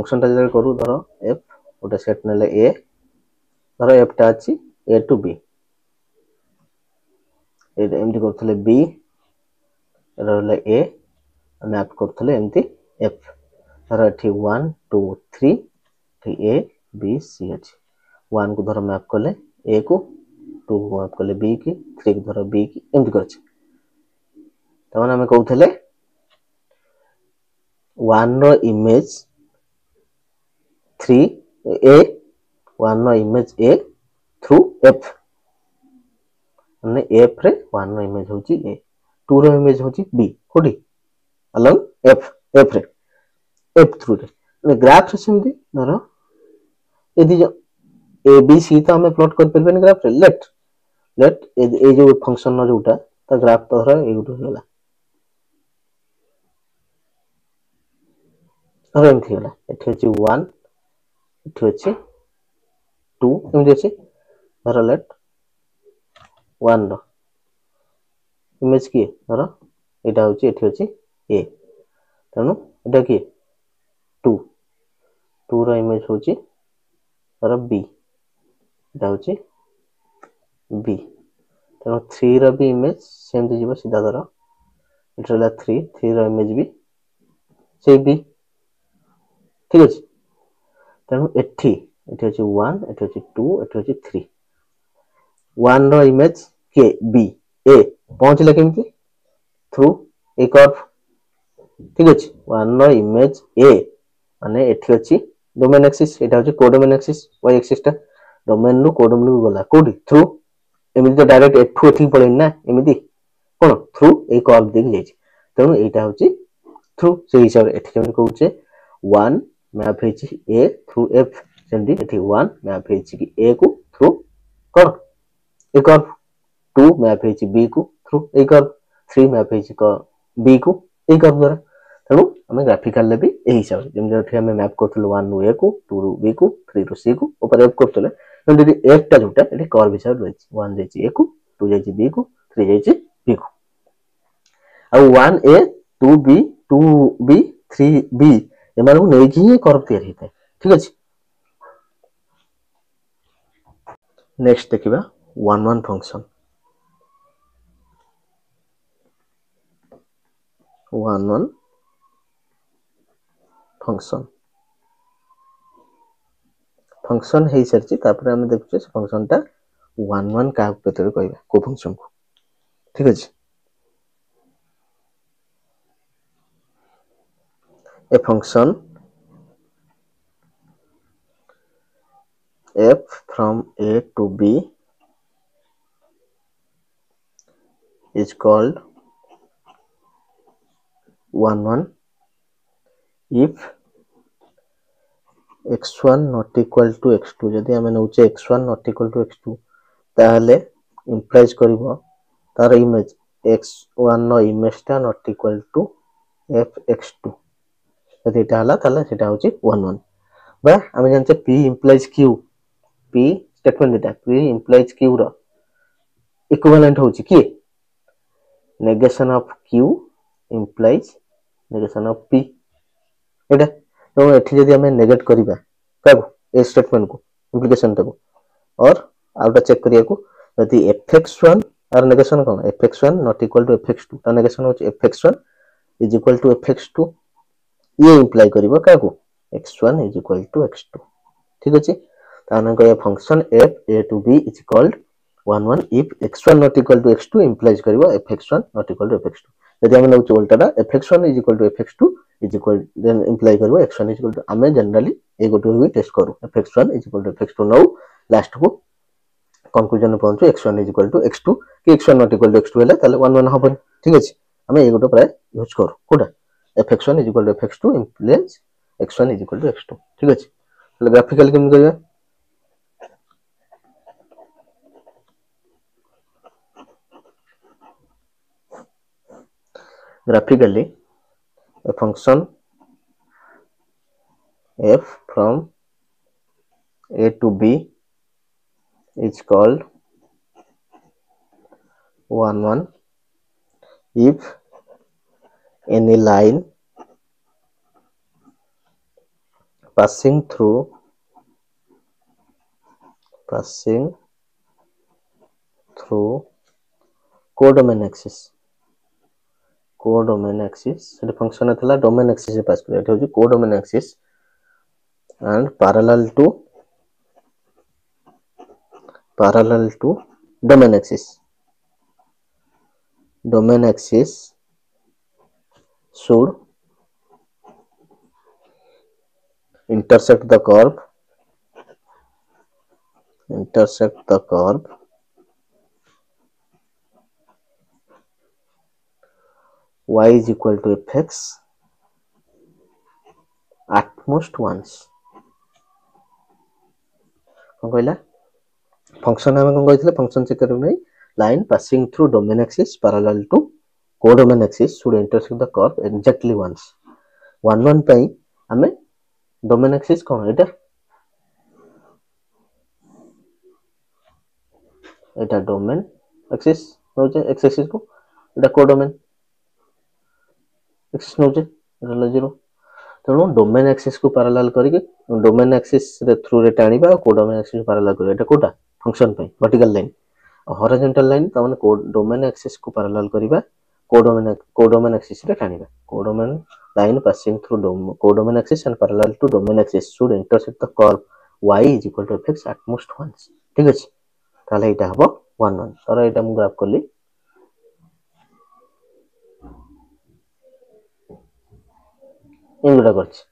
Function टा जब करू धर f गोटे सेट नेले a धर f टा अछि a टू b एमती करथले b रहले a मैप करथले एमती f धर एठी 1 2 3 एठी a b c अछि 1 को धर मैप कले a को 2 को मैप कले b की 3 को धर b की एमती करछि तमाने हम कहउथले 1 row image 3 a 1 row image a through f माने f रे 1 रो इमेज होची a 2 रो इमेज होची b कोडी अलग f रे f थ्रू रे ग्राफ रे सेमती धर यदि जो a b c तो हमें प्लॉट कर परबेन ग्राफ रे लेट ए जो फंक्शन न जोटा ता ग्राफ तो धर ए गुटो होला अब एमथि होला एठी अछि 1 एठी अछि 2 एमथि अछि धर लेट 1 रो इमेज की धर एटा होची एठी अछि a तनु एटा की 2 2 रो इमेज होची धर b एटा होची b तनु 3 रो भी इमेज सेमती जीव सीधा धर एटा होला 3 रो इमेज भी से b ठीक अछि तनु एठी अछि 1 एठी अछि 2 एठी अछि 3 1 रो इमेज के b a पहुंचले केमती थ्रू ए कर्व ठीक अछि 1 रो इमेज a माने एठी अछि डोमेन एक्सिस एटा अछि कोडोमेन एक्सिस y एक्सिस टा डोमेन नु कोडोमेन को गला कोडी थ्रू एमिति तो डायरेक्ट एठू एठी पळे ना एमिति कोन थ्रू ए कर्व देख जाइछि तनु एटा होछि थ्रू से हिसाब एठी केमति कहउछे 1 मैप हेछि a थ्रू f सेमति एठी 1 मैप हेछि कि a को थ्रू कोन ए कर्व 2 मैप हेछि b को थ्रू ए कर्व 3 मैप हेछि b को ए कर्व द्वारा तनु हमें ग्राफिकल ले भी एही हिसाब जेम जेठी हमें मैप करथल 1 नु a को 2 ru b को 3 ru c को ऊपर f करथले जदी f टा जोटा एठी कर्व हिसाब रहछि 1 जाइछि a को 2 जाइछि b को 3 जाइछि b को आ 1 a 2 b 2 b 3 b एमाने को नै कि कर्व तैयार हेतै ठीक अछि नेक्स्ट देखिबा 1 1 फंक्शन 1 1 फंक्शन फंक्शन हे सरछि तापर हम देखुछे फंक्शन टा 1 1 का पेतर कहबा को फंक्शन को ठीक अछि a function f from a to b is called 1 1 if x1 not equal to x2 जदि हमें नउचे x1 not equal to x2 ताहले इंप्लाइज करबो तार इमेज x1 नो इमेज टा not equal to fx2 जदि एटा हला ताले सेटा होची 1 1 बा हमें जानते p implies q p statement एटा p implies q रो इक्विवेलेंट होची की negation of q implies negation of p एटा तो एठी जदि हमें नेगेट करिबा काबो ए स्टेटमेंट को इंप्लिकेशन टाको और आउटा चेक करिया को यदि fx1 आर नेगेशन कोन fx1 not equal to fx2 ता नेगेशन होची fx1 is equal to fx2 ये इंप्लाई करिवो काको x1 is equal to x2 ठीक अछि ताने को function f a to b is called 1 1 if x1 not equal to x2 implies करिवो fx1 not equal to fx2 यदि हम नउचे उल्टाटा fx1 is equal to fx2 is equal then imply करिवो x1 is equal to हमें generally ए गोटे भी टेस्ट करू fx1 is equal to fx2 नउ लास्ट को कंक्लूजन पहुंचो x1 is equal to x2 कि x1 not equal to x2 हेले ताले 1 1 हबन ठीक अछि हमें ए गोटे प्राय यूज करू कोडा fx1 is equal to fx2 implies x1 is equal to x2 ठीक अछि ताले ग्राफिकली केम करिया graphically a function f from a to b is called 1 1 if any line passing through codomain axis ସେଠି ଫଙ୍କସନ ଥିଲା domain axis ରେ pass କରିବା, ଏଠି ହଉଛି codomain axis and parallel to domain axis should intersect the curve y is equal to fx at most once। कौन कहला function आम कौन कही फंक्शन चेक करबे नहीं line passing through domain axis parallel to codomain axis should intersect the curve exactly once 1 1 पई हमें domain axis कौन एटा डोमेन एक्सिस होचे एक्स एक्सिस को एटा कोडोमेन एक्सिस होचे एटा 0 तेणु डोमेन एक्सिस को पैरेलल करके डोमेन एक्सिस रे थ्रू रे टाणीबा कोडोमेन एक्सिस को पैरेलल करबा एटा कोटा फंक्शन पे वर्टिकल लाइन हॉरिजॉन्टल लाइन त माने डोमेन एक्सिस को पैरेलल करबा कोडोमेन एक्सिस रे टाणीबा codomain line passing through codomain axis and parallel to domain axis should intersect the curve y is equal to fx at most once। ठीक अछि ताले एटा हबो 1 1 तर एटा मु ग्राफ करली एंगुडा करछि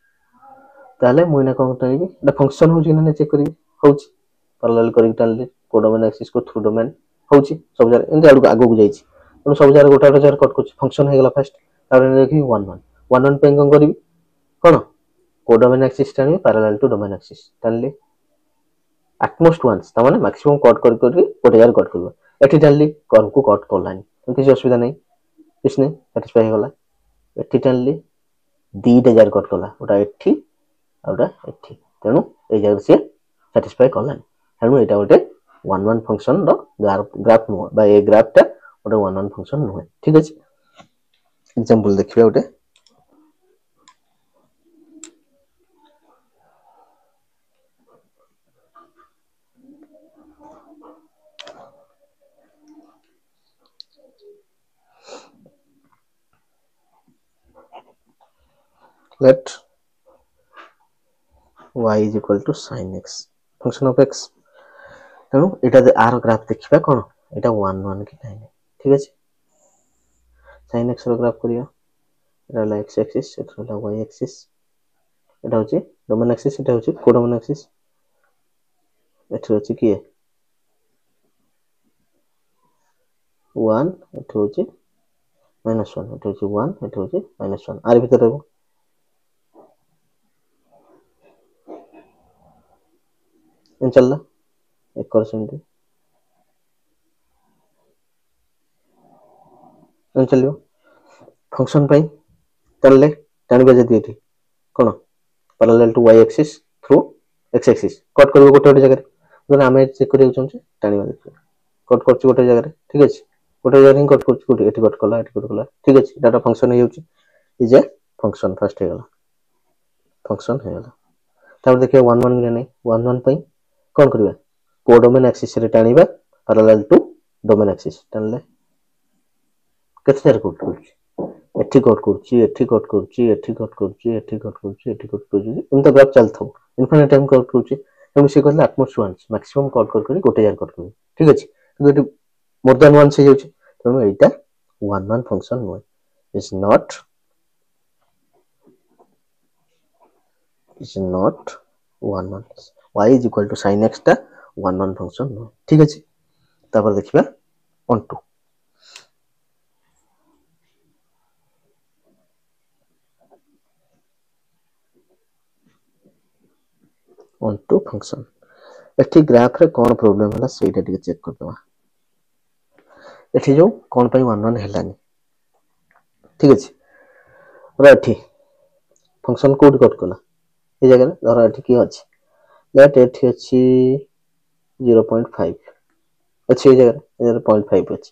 ताले मु इना कोन टाइबी एटा फंक्शन होछि ना चेक करिबी होछि पैरेलल करि टालले कोडोमेन एक्सिस को थ्रू डोमेन होछि सब जार एंड आगो को जाइछि तो सब जार गोटा जार कट करछि फंक्शन हे गेला फर्स्ट तारे देखि 1 1 1 1 पे कोन करिबी कोन कोडोमेन एक्सिस टानी पैरेलल टू डोमेन एक्सिस टानले एटमोस्ट वंस त माने मैक्सिमम कट कर गोटे जार कट करबो एठी टानली कर्व को कट करलानी तो किसी असुविधा नहीं किछ नहीं सैटिस्फाई हो गला एठी टानली दीटा जार कट कला ओटा एठी आउटा एठी तेनु ए जार से सैटिस्फाई करलानी तेनु एटा गोटे 1 1 फंक्शन रो ग्राफ नो बा ए ग्राफ टा गोटे 1 1 फंक्शन नो। ठीक अछि एग्जांपल देखिबा गोटे let y is equal to sin x function of x तेणु एटा आर ग्राफ देखिबा कोन एटा 1 1 कि नहीं। ठीक अछि sin x रो ग्राफ करिया एटा ला x एक्सिस एटा ला y एक्सिस एटा होची डोमेन एक्सिस एटा होची कोडोमेन एक्सिस एटा होची कि 1 एटा होची -1 एटा होची 1 एटा होची -1 आर भीतर रहबो इन चलला 1% इन चलियो फंक्शन पई चलले टाणबे जदी एठी कोन parallel to y axis through x axis cut करबो गोटे जगह जने हमें चेक करियो छन टाणीबा देखियो कट करछि गोटे जगह ठीक अछि गोटे जगह कट करछि गोटे एठी कट कला ठीक अछि डाटा फंक्शन हे होछि इज ए फंक्शन फर्स्ट हे गला फंक्शन हे गला तब देखियो 1 1 नै 1 1 पई कोन करबा कोडोमेन एक्सिस रे टाणीबा पैरेलल टू डोमेन एक्सिस टाणले केते जार कट करछि एठी कट करछि एठी कट करछि एठी कट करछि एठी कट करछि एठी कट करछि इन तो ग्राफ चलथौ इनफिनिट टाइम कट करछि हम से कहले एटमोस्ट वंस मैक्सिमम कट कर गोटे जार कट कर ठीक अछि किंतु मोर देन वंस हे जाउछि तनो एटा 1 1 फंक्शन नो is not 1 1 y is equal to sin x टा 1 1 फंक्शन नो। ठीक अछि तापर देखिबा on 2 on 2 फंक्शन एठी ग्राफ रे कोन प्रॉब्लम होला सेटा टिके चेक कर दवा एठी जो कोन पई 1 1 हेलानी ठीक अछि रा एठी फंक्शन कोड कट कला ए जगह धर एठी की अछि लेट एठी अछि 0.5 अछि ए जगह 0.5 अछि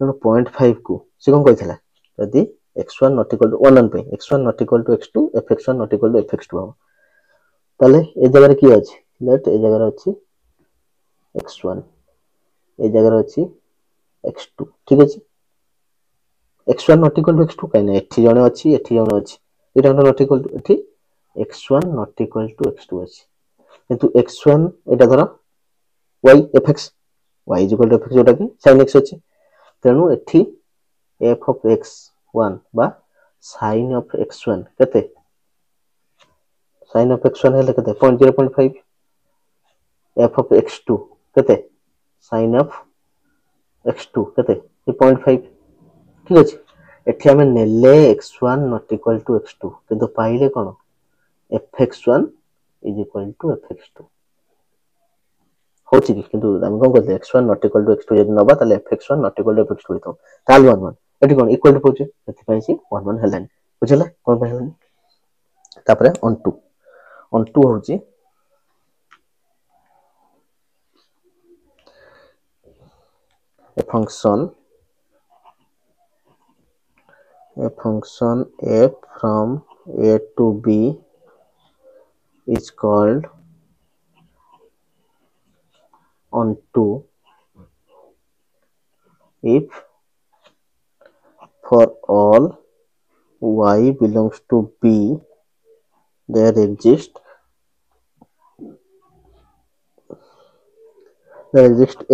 तनो 0.5 को से कोन कहितला यदि x1 not equal to 1 1 पे x1 not equal to x2 fx1 not equal to fx2 हो ताले ए जगह की अछि लेट ए जगह अछि x1 ए जगह अछि x2 ठीक अछि x1 not equal to x2 काई ना एठी जणे अछि एठी जणे अछि एटा not equal to एठी x1 not equal to x2 अछि किंतु x1 एटा धर y fx y is equal to fx जोटा कि sin x अछि तेणु एठी f of x1 बा sin of x1 केते sin of x1 हेले केते 0.05 f of x2 केते sin of x2 केते 0.5 ठीक अछि एठी हमें नेले x1 not equal to x2 किंतु पाइले कोन fx1 is equal to fx2 होची किंतु हम कोन करले x1 not equal to x2 यदि नबा ताले fx1 not equal to fx2 लिखो ताल 1 1 एठी कोन इक्वल टू पहुचे एथि पई सी 1 1 हेलानी बुझला कोन पई हेलानी तापरे on 2 होची a function f from a to b is called onto if for all y belongs to b there exists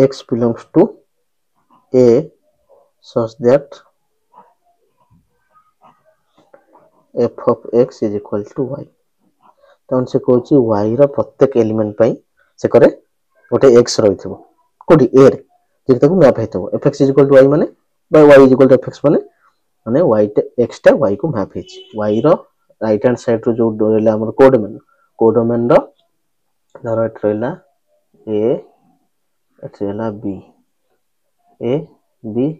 x belongs to a such that f of x is equal to y तन से कहूची y रो प्रत्येक element पई से करे गोटे x रहिथबो कोठी a रे जे ताको map हेतबो fx is equal to y माने by y is equal to fx माने y टे x टा y को मैप हेची y row right hand side रो जो रहला हमर कोडोमेन रो धर एट रहला a एट रहला b a b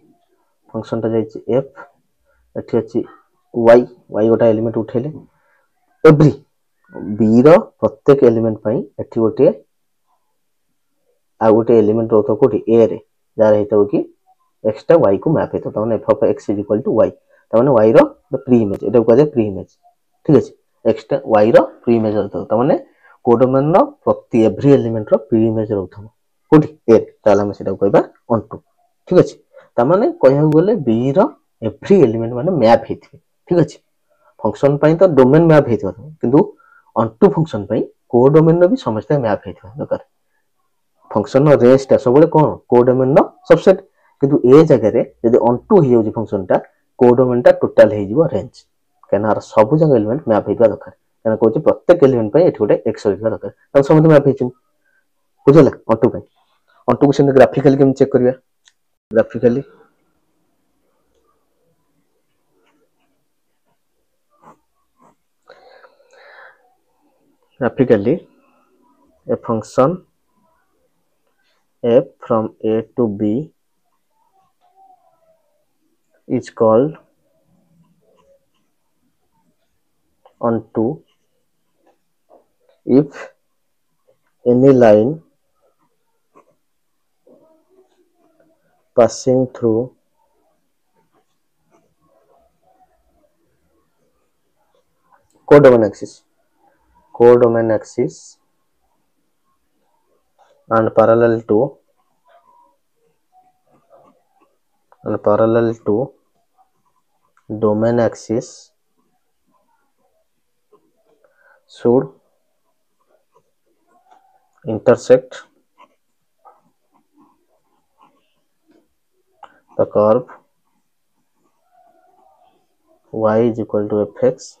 फंक्शन टा जाईची f एठी अछि y y गोटा एलिमेंट उठेले एवरी b रो प्रत्येक एलिमेंट पई एठी गोटे आ गोटे एलिमेंट रहतो कोठी a रे जा रहतो कि x टा y को मैप हेतो तने f of x is equal to y तने y रो प्री इमेज एटा कहले प्री इमेज ठीक अछि x टा y रो प्री इमेज रहतो तने कोडोमेन रो प्रति एवरी एलिमेंट रो प्री इमेज रहतो कोठी a ताला हम सेटा कहबा ऑन टू ठीक अछि तने कहया गले b रो एवरी एलिमेंट माने मैप हेथि ठीक अछि फंक्शन पई तो डोमेन मैप हेथि किंतु ऑन टू फंक्शन पई कोडोमेन रो भी समस्त मैप हेथि दरकार फंक्शन रो रेंज टा सबले कोन कोडोमेन रो सबसेट किंतु ए जगह रे यदि ऑन टू ही होजी फंक्शन टा कोडोमेन टा टोटल हे जीवो रेंज केना सब जंग एलिमेंट मैप हेतबा दरकार केना कहूची प्रत्येक एलिमेंट पई एठी गोटे x होइबा दरकार त समस्त मैप हेची बुझला ऑन टू पई ऑन टू को से ग्राफिकली केम चेक करबा graphically a function f from a to b is called onto if any line passing through codomain axis and parallel to domain axis should intersect the curve y is equal to fx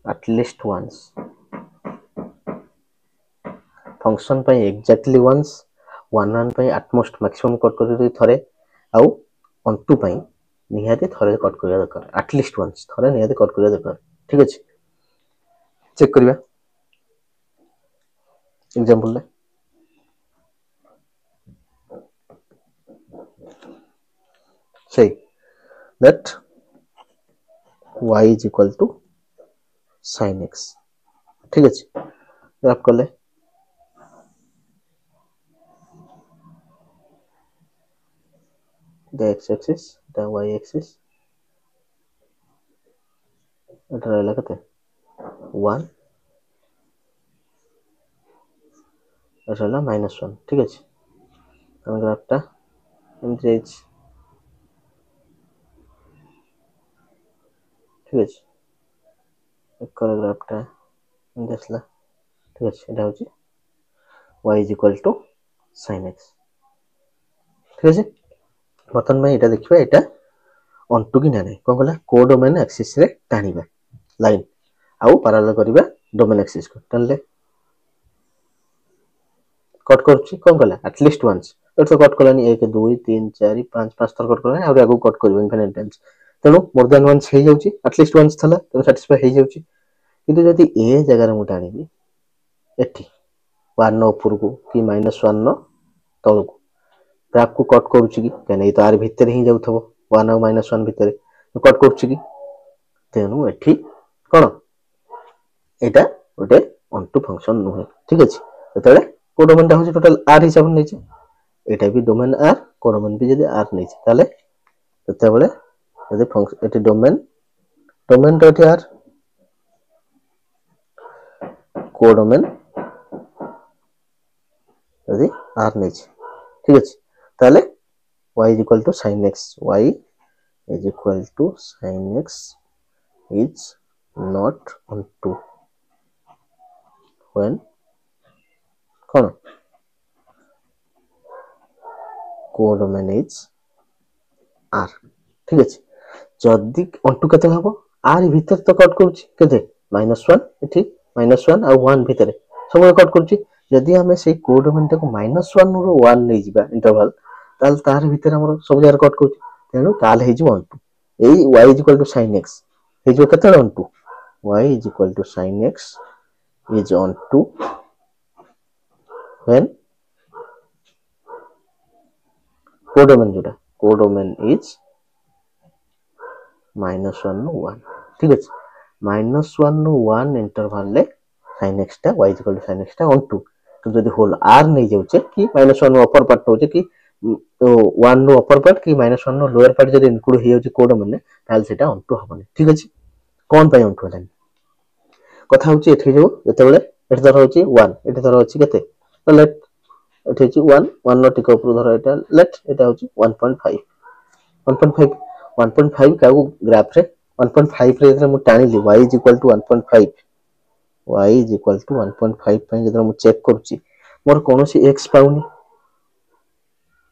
at least once function पई exactly once one पई at most maximum cut कर थरे आउ on two पई निहाती थरे cut करिया दरकार at least once थरे निहाती कट करिया दरकार ठीक अछि चेक करिया एग्जांपल ले say that y is equal to sin x ठीक अछि ग्राफ करले the x axis the y axis এটা रहला कते 1 এটা হলো -1 ঠিক আছে তাহলে গ্রাফটা এমতি যাইছে ঠিক আছে একর গ্রাফটা এমতি আসলা ঠিক আছে এটা হচ্ছে y is equal to sin x ঠিক আছে বর্তমান ପାଇଁ এটা ଦେଖିବା এটা onto କି ନାହିଁ କଣ କଲା କୋଡୋମେନ୍ ଆକ୍ସିସ ରେ ଟାଣିବା ଲାଇନ ଆଉ ପାରାଲାଲ କରିବା ଡୋମେନ୍ ଆକ୍ସିସ କୁ ତାହେଲେ कट करूची कौन कला एटलिस्ट वंस तो कट कलानी 1 2 3 4 5 5 थर कट कलानी आउ आगु कट करबो इनफिनिट टाइम्स तेनु मोर देन वंस हे जाउची एटलिस्ट वंस थला तो सैटिस्फाई हे जाउची किंतु जदी ए जगह रे मु टाणीबी एठी 1 नो ऊपर को कि -1 नो तळ को ग्राफ को कट करूची कि कने तो आर भीतर ही जाउथबो 1 और -1 भीतर कट करूची कि तेनु एठी कोन एटा ओटे onto फंक्शन नुहे ठीक अछि ततले कोडोमेन टा होची टोटल r हिसाब नै छै एटा भी डोमेन r कोडोमेन भी जदी r नै छै ताले तते बेले जदी फंक्शन एटी डोमेन टा एटी r कोडोमेन जदी r नै छै ठीक अछि ताले y is equal to sin x y is equal to sin x is not onto when कौन कोडोमेन इज r ठीक अछि जदी onto केते हबो r भीतर तो कट करूची केते -1 एठी -1 और 1 भीतर सब कट करूची जदी हमें से कोडोमेन टा को -1 रो 1 नै जिबा इंटरवल ताल तार भीतर हमर सब जगह कट करूची तेनु ताल हे जिवो onto AE y is equal to sin x हे जो केते onto y is equal to sin x is onto when codomain is -1 नो 1 ठीक अछि -1 नो 1 इंटरवल ले sin x टा y sin x टा onto तो जदी होल r नै जाउचे कि -1 नो अपर पार्ट होचे कि तो 1 नो अपर पार्ट कि -1 नो लोअर पार्ट जदी इनक्लूड हे जाउचे कोडोमेन ने ताल सेटा onto हबनी ठीक अछि कोन पय onto हलानी कथा होची एठी जो जते बेले एठी धर होची 1 एठी धर होची केते तो लेट एठी होची 1 1 नो टिक ऊपर धर एटा लेट एटा होची 1.5 1.5 का ग्राफ रे 1.5 रे जदि मु टाणी ली y is equal to 1.5 y is equal to 1.5 पय जदि मु चेक करूची मोर कोनोसी x पाउनी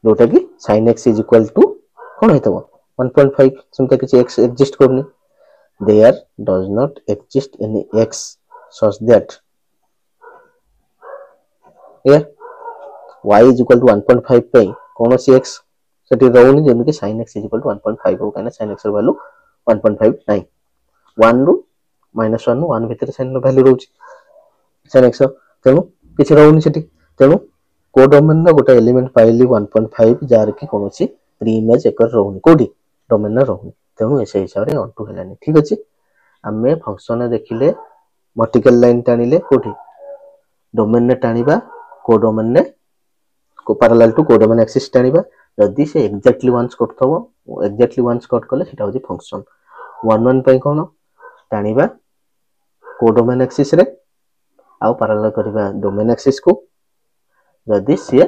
जोटा कि sin x is equal to कोन हेतबो 1.5 समता कि x एग्जिस्ट करनी there does not exist any x such that here y is equal to 1.5 पे कोनोसी x सेठी रहउनी जेमि कि sin x is equal to 1.5 हो काना sin x र वैल्यू 1.5 नाही 1 रो -1 नो 1 भीतर sin नो वैल्यू रहउची sin x तेनु किछि रहउनी सेठी तेनु कोडोमेन न गोटे एलिमेंट पाइली 1.5 जार कि कोनोसी प्री इमेज एकर रहउनी कोडी डोमेन न रहउनी तेनु ऐसे हिसाब रे onto हेलानी ठीक अछि हमें फंक्शन देखिले वर्टिकल लाइन टाणीले कोठी डोमेन ने टाणीबा कोडोमेन ने को पैरेलल टू कोडोमेन एक्सिस टाणीबा जदी से एक्जेक्टली वंस करथबो एक्जेक्टली वंस कट करले सेटा होची फंक्शन 1 1 पय कोन टाणीबा कोडोमेन एक्सिस रे आ पैरेलल करबा डोमेन एक्सिस को जदी से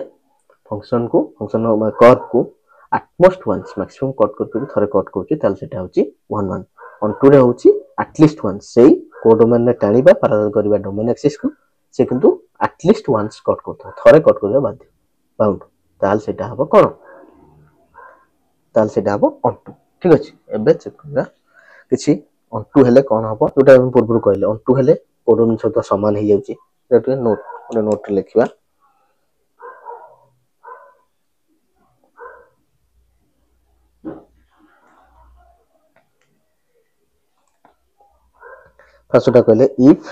फंक्शन कर्व को एटमोस्ट वंस मैक्सिमम कट करके थरे कट करची ताल सेटा होची 1 1 onto रे होची एटलिस्ट वंस सेही कोडोमेन ने टाणीबा पैरेलल करबा डोमेन एक्सिस को से किंतु एटलिस्ट वंस कट करथो थरे कट करबा बाध्य बाउंड ताल सेटा हबो कोन ताल सेटा हबो onto ठीक अछि एबे चेक करबा किछि onto हेले कोन हबो जोटा हम पूर्व कहले onto हेले कोडोमेन सहित समान हे जाउची एटा नोट लिखिबा फर्स्ट कहले if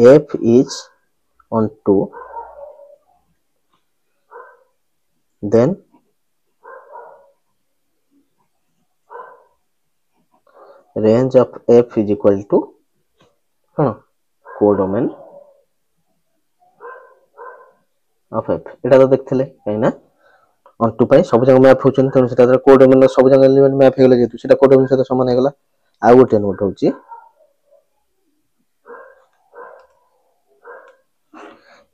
f is onto then range of f is equal to codomain of f एटा तो देखथले काइना onto पय सब जगह मैप होचन त सेटा कोडोमेन सब जगह एलिमेंट मैप हेगला जेतु सेटा कोडोमेन से समान हेगला आ गोटे नोट होची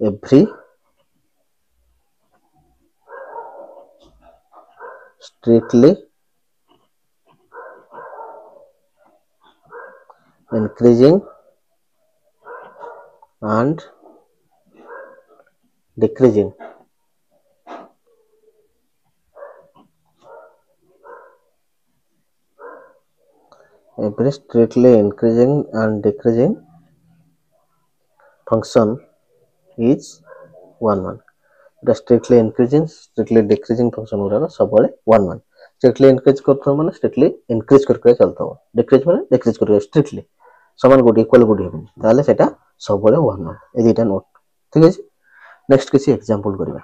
every strictly increasing and decreasing. Every strictly increasing and decreasing function is 1 1. The strictly increasing strictly decreasing function गुराक सबले 1 1. strictly increase करथो माने strictly increase करके चलथो, decrease माने decrease करके strictly समान गोटी इक्वल गोटी हेबे ताले सेटा सबले 1 1 ए दुटा नोट ठीक अछि। नेक्स्ट किसी एग्जांपल करिबा।